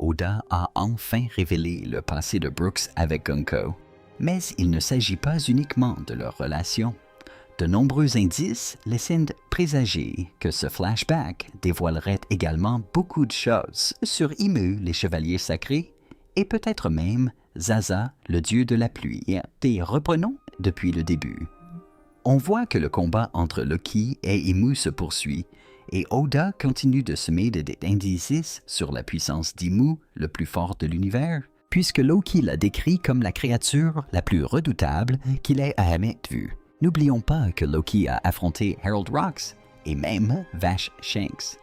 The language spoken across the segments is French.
Oda a enfin révélé le passé de Brooks avec Gunko. Mais il ne s'agit pas uniquement de leur relation. De nombreux indices laissent présager que ce flashback dévoilerait également beaucoup de choses sur Imu, les chevaliers sacrés, et peut-être même Zaza, le dieu de la pluie. Et reprenons depuis le début. On voit que le combat entre Loki et Imu se poursuit, et Oda continue de semer des indices sur la puissance d'Imu, le plus fort de l'univers, puisque Loki l'a décrit comme la créature la plus redoutable qu'il ait jamais vue. N'oublions pas que Loki a affronté Harold Rocks et même Vash Shanks.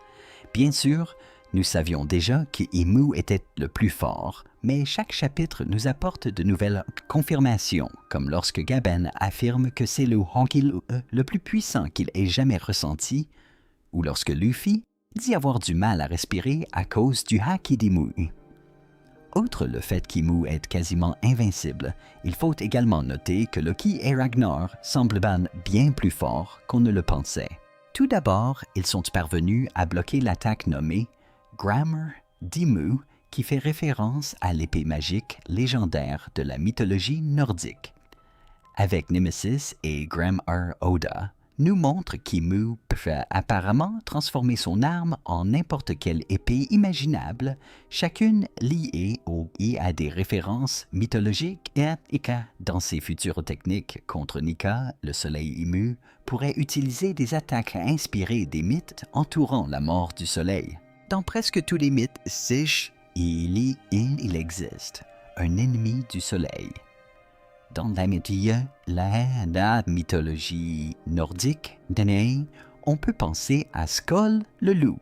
Bien sûr, nous savions déjà que Imu était le plus fort, mais chaque chapitre nous apporte de nouvelles confirmations, comme lorsque Gaben affirme que c'est le Honky le plus puissant qu'il ait jamais ressenti, ou lorsque Luffy dit avoir du mal à respirer à cause du Haki d'Imu. Outre le fait qu'Imu est quasiment invincible, il faut également noter que Loki et Ragnar semblent bien plus forts qu'on ne le pensait. Tout d'abord, ils sont parvenus à bloquer l'attaque nommée Grammar d'Imu, qui fait référence à l'épée magique légendaire de la mythologie nordique. Avec Nemesis et Grammar Oda, nous montre qu'Imu peut apparemment transformer son arme en n'importe quelle épée imaginable, chacune liée à des références mythologiques, et dans ses futures techniques contre Nika, le soleil Imu pourrait utiliser des attaques inspirées des mythes entourant la mort du soleil. Dans presque tous les mythes, il existe un ennemi du soleil. Dans la mythologie nordique, on peut penser à Skoll le loup,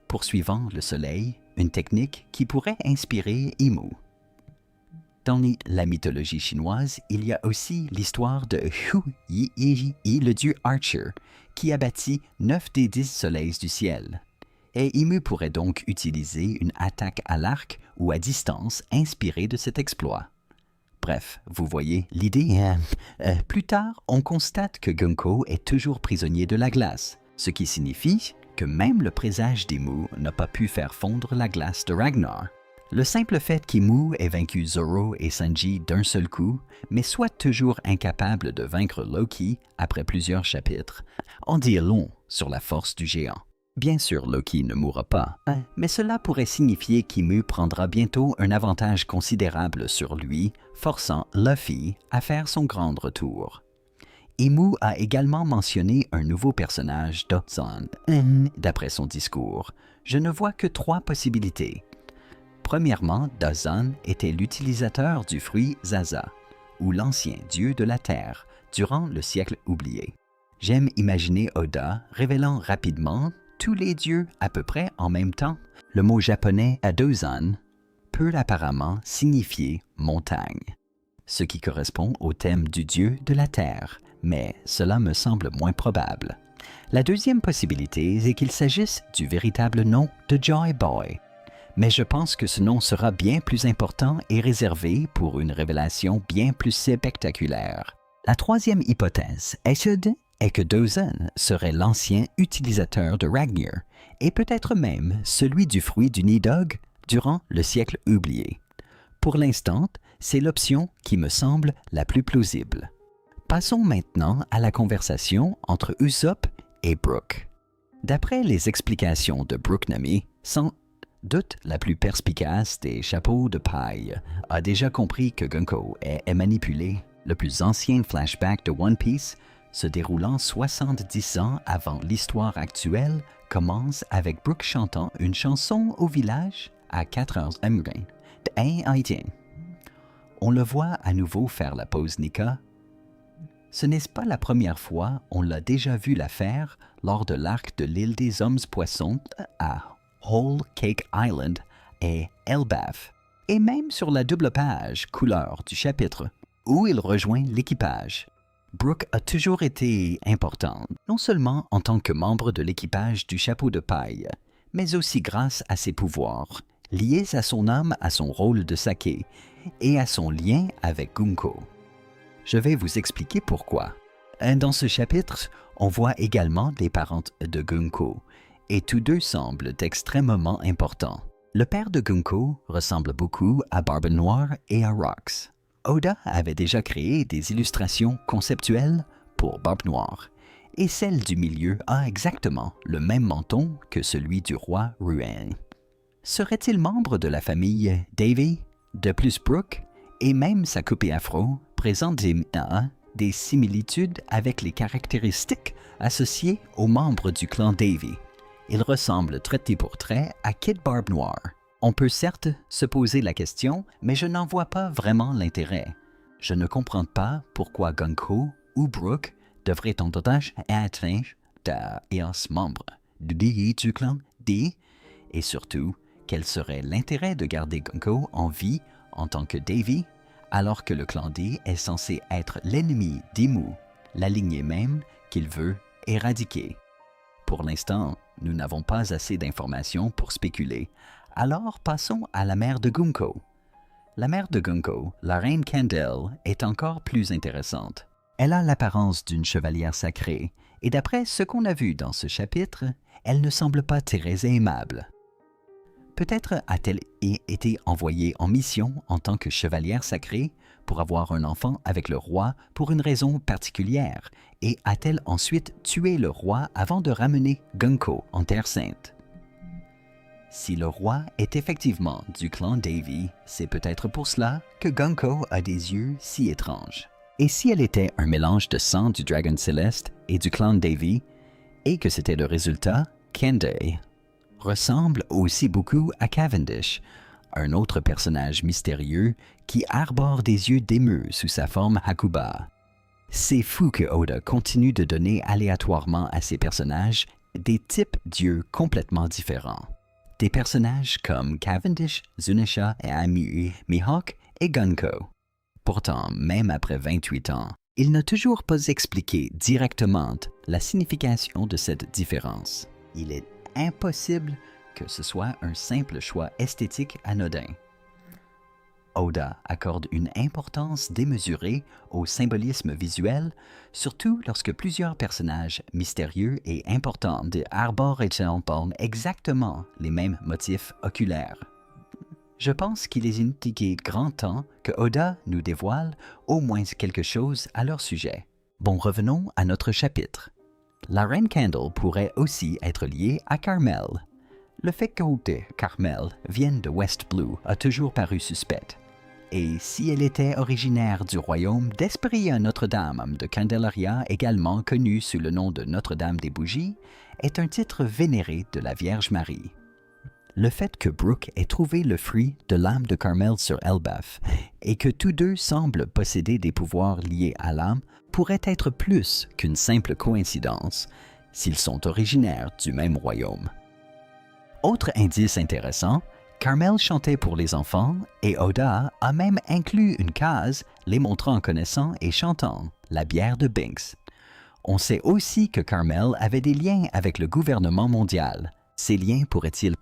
poursuivant le soleil, une technique qui pourrait inspirer Imu. Dans la mythologie chinoise, il y a aussi l'histoire de Hu Yi, le dieu Archer, qui a bâti 9 des 10 soleils du ciel. Et Imu pourrait donc utiliser une attaque à l'arc ou à distance inspirée de cet exploit. Bref, vous voyez l'idée. Plus tard, on constate que Gunko est toujours prisonnier de la glace, ce qui signifie que même le présage d'Imu n'a pas pu faire fondre la glace de Ragnar. Le simple fait qu'Imu ait vaincu Zoro et Sanji d'un seul coup, mais soit toujours incapable de vaincre Loki après plusieurs chapitres, en dit long sur la force du géant. Bien sûr, Loki ne mourra pas, mais cela pourrait signifier qu'Imu prendra bientôt un avantage considérable sur lui, forçant Luffy à faire son grand retour. Imu a également mentionné un nouveau personnage, Dozan. D'après son discours, je ne vois que 3 possibilités. Premièrement, Dozan était l'utilisateur du fruit Zaza, ou l'ancien dieu de la terre, durant le siècle oublié. J'aime imaginer Oda révélant rapidement tous les dieux à peu près en même temps. Le mot japonais Adozan peut apparemment signifier montagne, ce qui correspond au thème du dieu de la terre, mais cela me semble moins probable. La deuxième possibilité est qu'il s'agisse du véritable nom de Joy Boy, mais je pense que ce nom sera bien plus important et réservé pour une révélation bien plus spectaculaire. La troisième hypothèse est que Dozan serait l'ancien utilisateur de Ragnar, et peut-être même celui du fruit du Nidhogg durant le siècle oublié. Pour l'instant, c'est l'option qui me semble la plus plausible. Passons maintenant à la conversation entre Usopp et Brook. D'après les explications de Brook Nami, sans doute la plus perspicace des chapeaux de paille a déjà compris que Gunko est manipulé. Le plus ancien flashback de One Piece, se déroulant 70 ans avant l'histoire actuelle, commence avec Brook chantant une chanson au village à 4 heures de On le voit à nouveau faire la pose Nika. Ce n'est pas la première fois, on l'a déjà vu la faire lors de l'arc de l'île des hommes poissons à Whole Cake Island et Elbaf, et même sur la double page couleur du chapitre, où il rejoint l'équipage. Brook a toujours été importante, non seulement en tant que membre de l'équipage du chapeau de paille, mais aussi grâce à ses pouvoirs, liés à son âme, à son rôle de Sake et à son lien avec Gunko. Je vais vous expliquer pourquoi. Dans ce chapitre, on voit également les parents de Gunko, et tous deux semblent extrêmement importants. Le père de Gunko ressemble beaucoup à Barbe Noire et à Rox. Oda avait déjà créé des illustrations conceptuelles pour Barbe Noire, et celle du milieu a exactement le même menton que celui du roi Ruin. Serait-il membre de la famille Davy? De plus, Brooke, et même sa coupée afro, présentent des similitudes avec les caractéristiques associées aux membres du clan Davy. Il ressemble trait pour trait à Kid Barbe Noire. On peut certes se poser la question, mais je n'en vois pas vraiment l'intérêt. Je ne comprends pas pourquoi Gunko ou Brooke devraient en davantage être membre du clan D, et surtout, quel serait l'intérêt de garder Gunko en vie en tant que Davy, alors que le clan D est censé être l'ennemi d'Imu, la lignée même qu'il veut éradiquer. Pour l'instant, nous n'avons pas assez d'informations pour spéculer, alors passons à la mère de Gunko. La mère de Gunko, la reine Candle, est encore plus intéressante. Elle a l'apparence d'une chevalière sacrée, et d'après ce qu'on a vu dans ce chapitre, elle ne semble pas très aimable. Peut-être a-t-elle été envoyée en mission en tant que chevalière sacrée pour avoir un enfant avec le roi pour une raison particulière, et a-t-elle ensuite tué le roi avant de ramener Gunko en Terre Sainte? Si le roi est effectivement du clan Davy, c'est peut-être pour cela que Gunko a des yeux si étranges. Et si elle était un mélange de sang du Dragon Céleste et du clan Davy, et que c'était le résultat, Kende ressemble aussi beaucoup à Cavendish, un autre personnage mystérieux qui arbore des yeux d'émeu sous sa forme Hakuba. C'est fou que Oda continue de donner aléatoirement à ses personnages des types d'yeux complètement différents. Des personnages comme Cavendish, Zunisha, Amu, Mihawk et Gunko. Pourtant, même après 28 ans, il n'a toujours pas expliqué directement la signification de cette différence. Il est impossible que ce soit un simple choix esthétique anodin. Oda accorde une importance démesurée au symbolisme visuel, surtout lorsque plusieurs personnages mystérieux et importants arborent exactement les mêmes motifs oculaires. Je pense qu'il est indiqué grand temps que Oda nous dévoile au moins quelque chose à leur sujet. Bon, revenons à notre chapitre. La reine Candle pourrait aussi être liée à Carmel. Le fait que Carmel vienne de West Blue a toujours paru suspect. Et si elle était originaire du royaume d'Esperia Notre-Dame de Candelaria, également connu sous le nom de Notre-Dame des Bougies, est un titre vénéré de la Vierge Marie. Le fait que Brooke ait trouvé le fruit de l'âme de Carmel sur Elbaf et que tous deux semblent posséder des pouvoirs liés à l'âme pourrait être plus qu'une simple coïncidence s'ils sont originaires du même royaume. Autre indice intéressant, Carmel chantait pour les enfants et Oda a même inclus une case les montrant connaissant et chantant la bière de Binks. On sait aussi que Carmel avait des liens avec le gouvernement mondial. Ces liens pourraient-ils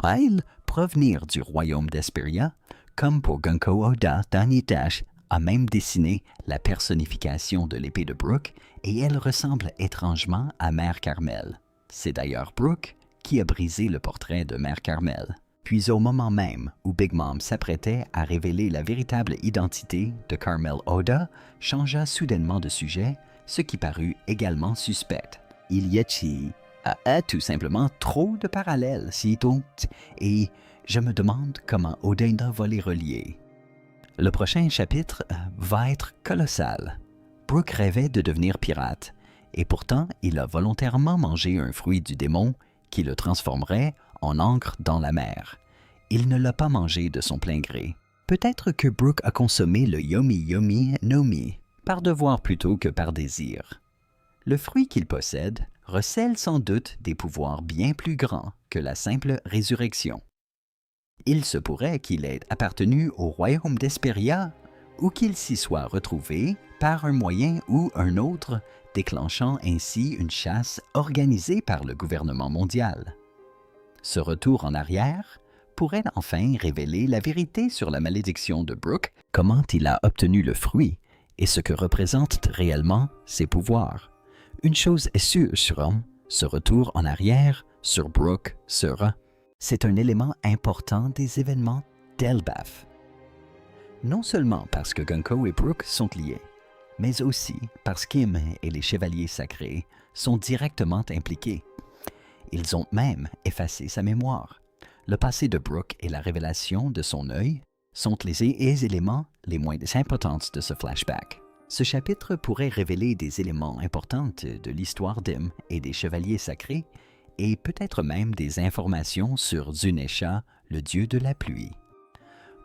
provenir du royaume d'Esperia, comme pour Gunko Oda, Danny Dash a même dessiné la personnification de l'épée de Brooke et elle ressemble étrangement à Mère Carmel. C'est d'ailleurs Brooke qui a brisé le portrait de Mère Carmel. Puis au moment même où Big Mom s'apprêtait à révéler la véritable identité de Carmel, Oda changea soudainement de sujet, ce qui parut également suspect. Il y a tout simplement trop de parallèles, et je me demande comment Oda va les relier. Le prochain chapitre va être colossal. Brooke rêvait de devenir pirate, et pourtant il a volontairement mangé un fruit du démon qui le transformerait en encre dans la mer. Il ne l'a pas mangé de son plein gré. Peut-être que Brooke a consommé le Yomi Yomi Nomi, par devoir plutôt que par désir. Le fruit qu'il possède recèle sans doute des pouvoirs bien plus grands que la simple résurrection. Il se pourrait qu'il ait appartenu au royaume d'Esperia ou qu'il s'y soit retrouvé par un moyen ou un autre, déclenchant ainsi une chasse organisée par le gouvernement mondial. Ce retour en arrière pourrait enfin révéler la vérité sur la malédiction de Brooke, comment il a obtenu le fruit et ce que représentent réellement ses pouvoirs. Une chose est sûre, ce retour en arrière sur Brooke sera c'est un élément important des événements d'Elbaf. Non seulement parce que Gunko et Brook sont liés, mais aussi parce qu'Im et les Chevaliers Sacrés sont directement impliqués. Ils ont même effacé sa mémoire. Le passé de Brook et la révélation de son œil sont les éléments les moins importants de ce flashback. Ce chapitre pourrait révéler des éléments importants de l'histoire d'Im et des Chevaliers Sacrés et peut-être même des informations sur Zunesha, le dieu de la pluie.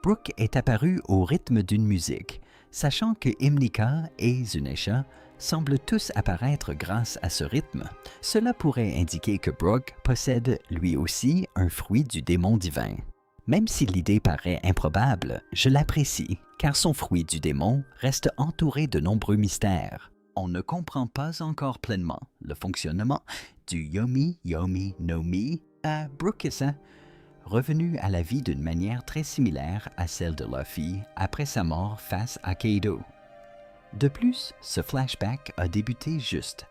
Brook est apparu au rythme d'une musique, sachant que Imnika et Zunesha semblent tous apparaître grâce à ce rythme. Cela pourrait indiquer que Brook possède lui aussi un fruit du démon divin. Même si l'idée paraît improbable, je l'apprécie, car son fruit du démon reste entouré de nombreux mystères. On ne comprend pas encore pleinement le fonctionnement du Yomi Yomi no Mi à Brookissa, revenu à la vie d'une manière très similaire à celle de Luffy après sa mort face à Kaido. De plus, ce flashback a débuté juste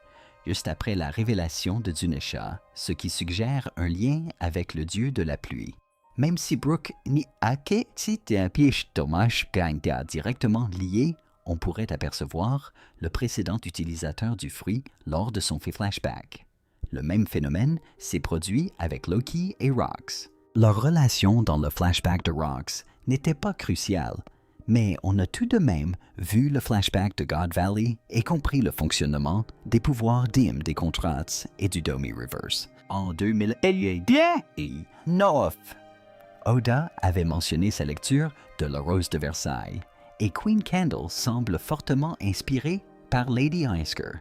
après la révélation de Zunesha, ce qui suggère un lien avec le dieu de la pluie. Même si Brook ni Ake directement lié, on pourrait apercevoir le précédent utilisateur du fruit lors de son flashback. Le même phénomène s'est produit avec Loki et Rox. Leur relation dans le flashback de Rox n'était pas cruciale, mais on a tout de même vu le flashback de God Valley et compris le fonctionnement des pouvoirs d'Im des Contrats et du Domi Reverse. En 2009, Oda avait mentionné sa lecture de La Rose de Versailles, et Queen Candle semble fortement inspirée par Lady Oscar.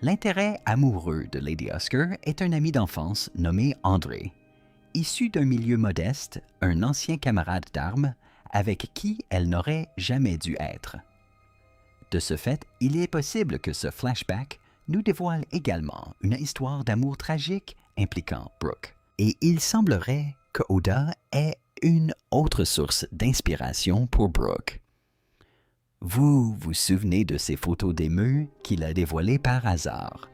L'intérêt amoureux de Lady Oscar est un ami d'enfance nommé André. Issu d'un milieu modeste, un ancien camarade d'armes avec qui elle n'aurait jamais dû être. De ce fait, il est possible que ce flashback nous dévoile également une histoire d'amour tragique impliquant Brook. Et il semblerait que Oda ait une autre source d'inspiration pour Brook. Vous vous souvenez de ces photos d'émeu qu'il a dévoilées par hasard.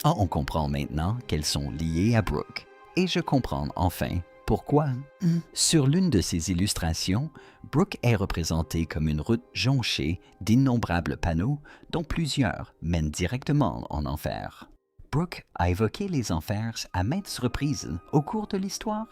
On comprend maintenant qu'elles sont liées à Brook. Et je comprends enfin pourquoi. Sur l'une de ces illustrations, Brook est représenté comme une route jonchée d'innombrables panneaux dont plusieurs mènent directement en enfer. Brook a évoqué les enfers à maintes reprises au cours de l'histoire,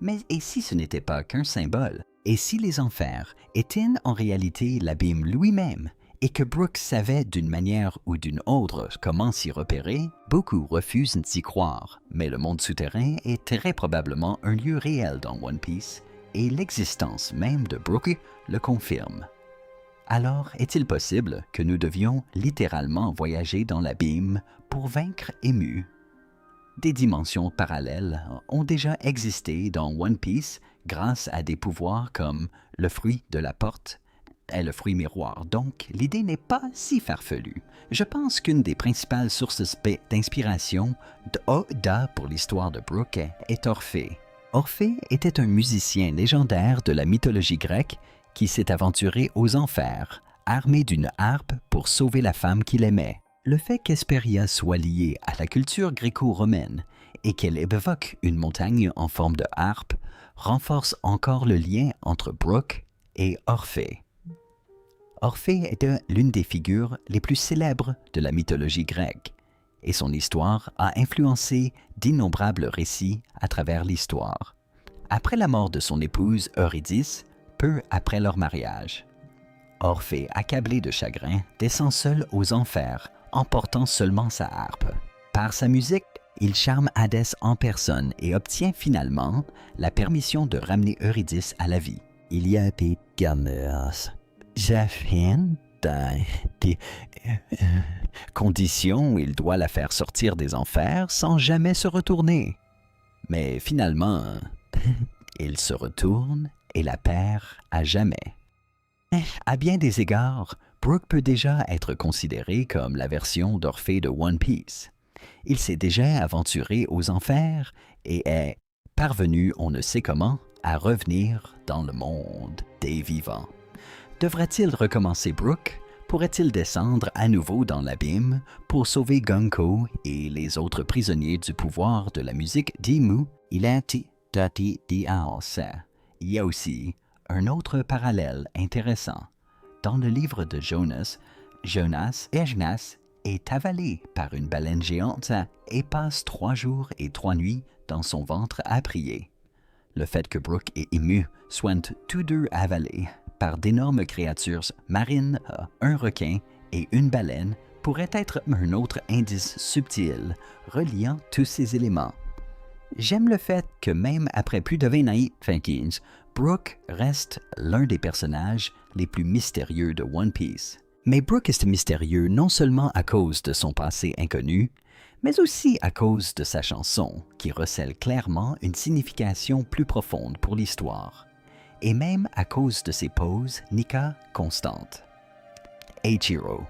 mais et si ce n'était pas qu'un symbole? Et si les enfers étaient en réalité l'abîme lui-même et que Brook savait d'une manière ou d'une autre comment s'y repérer? Beaucoup refusent d'y croire, mais le monde souterrain est très probablement un lieu réel dans One Piece et l'existence même de Brook le confirme. Alors, est-il possible que nous devions littéralement voyager dans l'abîme pour vaincre Emu? Des dimensions parallèles ont déjà existé dans One Piece grâce à des pouvoirs comme le fruit de la porte et le fruit miroir, donc l'idée n'est pas si farfelue. Je pense qu'une des principales sources d'inspiration d'Oda pour l'histoire de Brook est Orphée. Orphée était un musicien légendaire de la mythologie grecque qui s'est aventuré aux enfers, armé d'une harpe pour sauver la femme qu'il aimait. Le fait qu'Hesperia soit liée à la culture gréco-romaine et qu'elle évoque une montagne en forme de harpe renforce encore le lien entre Brook et Orphée. Orphée était l'une des figures les plus célèbres de la mythologie grecque, et son histoire a influencé d'innombrables récits à travers l'histoire. Après la mort de son épouse Eurydice, peu après leur mariage, Orphée, accablé de chagrin, descend seul aux enfers, emportant seulement sa harpe. Par sa musique, il charme Hadès en personne et obtient finalement la permission de ramener Eurydice à la vie. Il y a des conditions où il doit la faire sortir des enfers sans jamais se retourner. Mais finalement, il se retourne et la perd à jamais. À bien des égards, Brook peut déjà être considéré comme la version d'Orphée de One Piece. Il s'est déjà aventuré aux enfers et est parvenu, on ne sait comment, à revenir dans le monde des vivants. Devra-t-il recommencer Brook? Pourrait-il descendre à nouveau dans l'abîme pour sauver Gunko et les autres prisonniers du pouvoir de la musique d'Imu? Il a Diaos. Il y a aussi un autre parallèle intéressant. Dans le livre de Jonas est avalé par une baleine géante et passe 3 jours et 3 nuits dans son ventre à prier. Le fait que Brooke et Imu soient tous deux avalés par d'énormes créatures marines, un requin et une baleine pourrait être un autre indice subtil reliant tous ces éléments. J'aime le fait que même après plus de 20 ans, Brooke reste l'un des personnages les plus mystérieux de One Piece. Mais Brooke est mystérieux non seulement à cause de son passé inconnu, mais aussi à cause de sa chanson, qui recèle clairement une signification plus profonde pour l'histoire, et même à cause de ses poses Nika constantes. Eiichiro.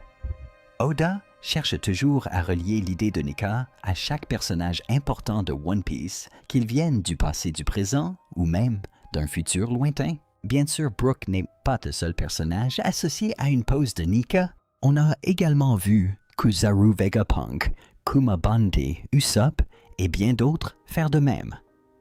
Oda cherche toujours à relier l'idée de Nika à chaque personnage important de One Piece, qu'il vienne du passé du présent ou même d'un futur lointain. Bien sûr, Brooke n'est pas le seul personnage associé à une pose de Nika. On a également vu Kizaru Vegapunk, Kuma Bande, Usopp et bien d'autres faire de même.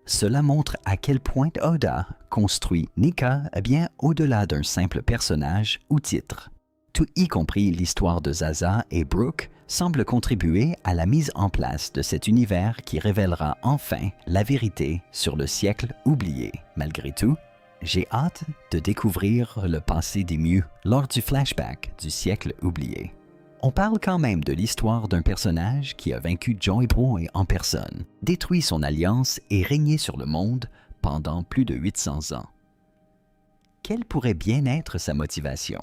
Cela montre à quel point Oda construit Nika bien au-delà d'un simple personnage ou titre. Tout y compris l'histoire de Zaza et Brooke semble contribuer à la mise en place de cet univers qui révélera enfin la vérité sur le siècle oublié. Malgré tout, j'ai hâte de découvrir le passé d'Imu lors du flashback du siècle oublié. On parle quand même de l'histoire d'un personnage qui a vaincu Joy Boy en personne, détruit son alliance et régné sur le monde pendant plus de 800 ans. Quelle pourrait bien être sa motivation?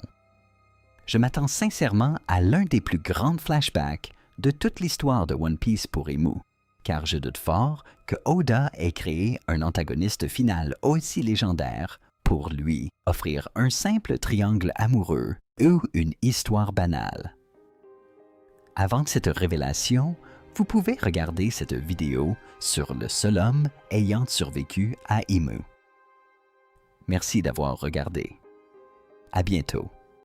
Je m'attends sincèrement à l'un des plus grands flashbacks de toute l'histoire de One Piece pour Imu, car je doute fort que Oda ait créé un antagoniste final aussi légendaire pour lui offrir un simple triangle amoureux ou une histoire banale. Avant cette révélation, vous pouvez regarder cette vidéo sur le seul homme ayant survécu à Imu. Merci d'avoir regardé. À bientôt.